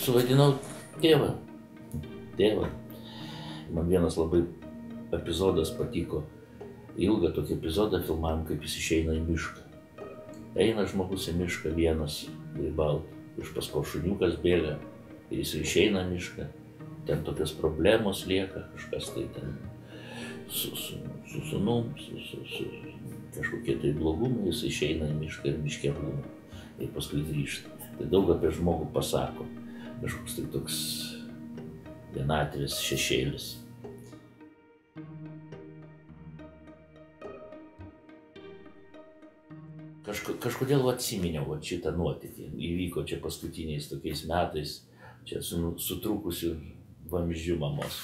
suvaidinau tėvą. Man vienas labai epizodas patiko. Ilgą tokį epizodą filmavom, kaip jis išeina į mišką. Eina žmogus į mišką vienas grybauti. Iš paskos šuniukas bėga ir jis išeina į mišką. Ten tokios problemos lieka, kažkas tai ten su sūnum, kažkokie tai blogumai, jis išeina į mišką ir miške būna. Ir paskui grįžta. Tai daug apie žmogų pasako. Kažkoks tai toks vienatvės šešėlis. Kažkodėl atsiminiau šitą nuotykį. Įvyko čia paskutiniais tokiais metais, čia su trūkusiu vamzdžiu mamos.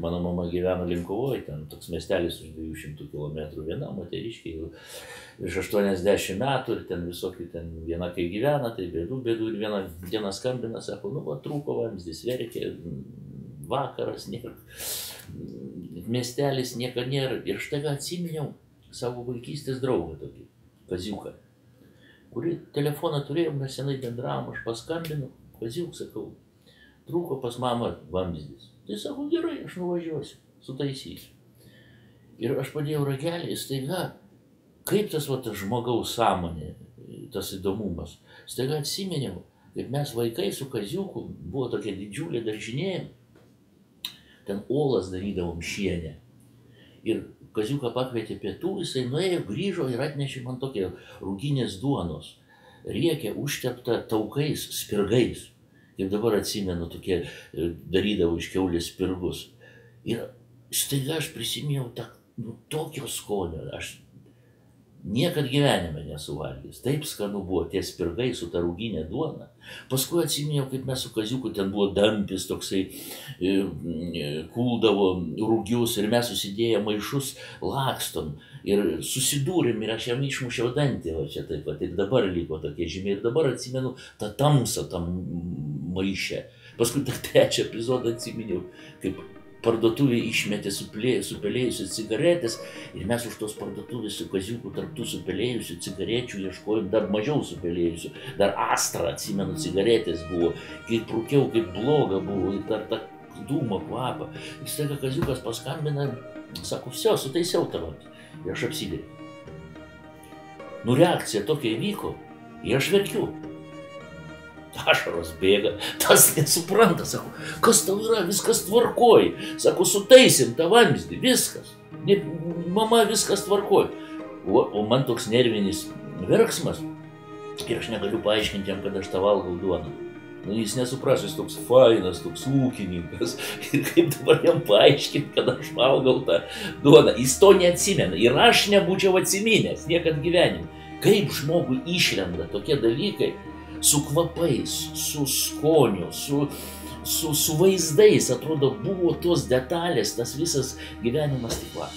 Mano mama gyveno Linkuvoj, ten toks miestelis už 200 kilometrų, viena moteriškė, virš 80 metų ir ten visokių, ten viena kai gyvena, tai bėdų, ir vieną dieną skambina, sako, nu va, trūko vamzdis, verkė, vakaras, nėra, miestelis, nieko nėra. Ir štai atsiminiau savo vaikystės draugą tokį, Kaziuką, kurį telefoną turėjom, mes senai bendravom, aš paskambinu, Kaziuk, sakau, trūko pas mamą vamzdis. Tai sako, gerai, aš nuvažiuosiu, sutaisysiu. Ir aš padėjau ragelį, staiga, kaip tas žmogaus sąmonė, tas įdomumas, staiga atsiminiau, kaip mes vaikai su Kaziuku, buvo tokia didžiulė daržinė, ten olas darydavom šienę. Ir Kaziuką pakvietė pietų, jisai nuėjo, grįžo ir atnešė man tokią ruginės duonos, riekę užteptą taukais, spirgais. Ir dabar atsimenu, tokie darydavau iš kiaulės spirgus. Ir staiga aš prisiminiau tokio skonio, aš niekad gyvenime nesuvalgęs. Taip skanu buvo tie spirgai su ta ruginė duona. Paskui atsiminiau, kaip mes su Kaziuku, ten buvo dampis toksai, kuldavo rugius ir mes susidėję maišus lakstom. Ir susidūrėm ir aš jam išmušiau dantį, va čia taip pat, ir dabar liko tokie žymiai. Ir dabar atsimenu tą tamsą tam maišę. Paskui tą trečią epizodą atsiminiau, kaip parduotuvė išmetė supelėjusių cigaretės ir mes už tos parduotuvės su Kaziuku tarptų supelėjusių cigarečių ieškojom dar mažiau supelėjusių. Dar Astra, atsimenu, cigaretės buvo. Kaip rūkiau, kaip bloga buvo, ir dar tą dūmo kvapą. Ir staiga Kaziukas paskambina, sako, vsio, sutaisiau tavo. Ir aš apsidėjau. Nu, reakcija tokia įvyko, ir aš verkiu. Ašaros bėga, tas nesupranta, sako, kas tau yra, viskas tvarkoj. Sako, sutaisim tą vamzdį, viskas. Mama, viskas tvarkoj. O man toks nervinis verksmas, ir aš negaliu paaiškinti jam, kad aš tą valgau duoną. Nu, jis nesupras, jis toks fainas, toks ūkininkas. Ir kaip dabar jam paaiškinti, kad aš valgau tą duoną. Jis to neatsimena. Ir aš nebūčiau atsiminęs niekad gyvenime. Kaip žmogui išlenda tokie dalykai su kvapais, su skoniu, su vaizdais. Atrodo, buvo tos detalės, tas visas gyvenimas tik va.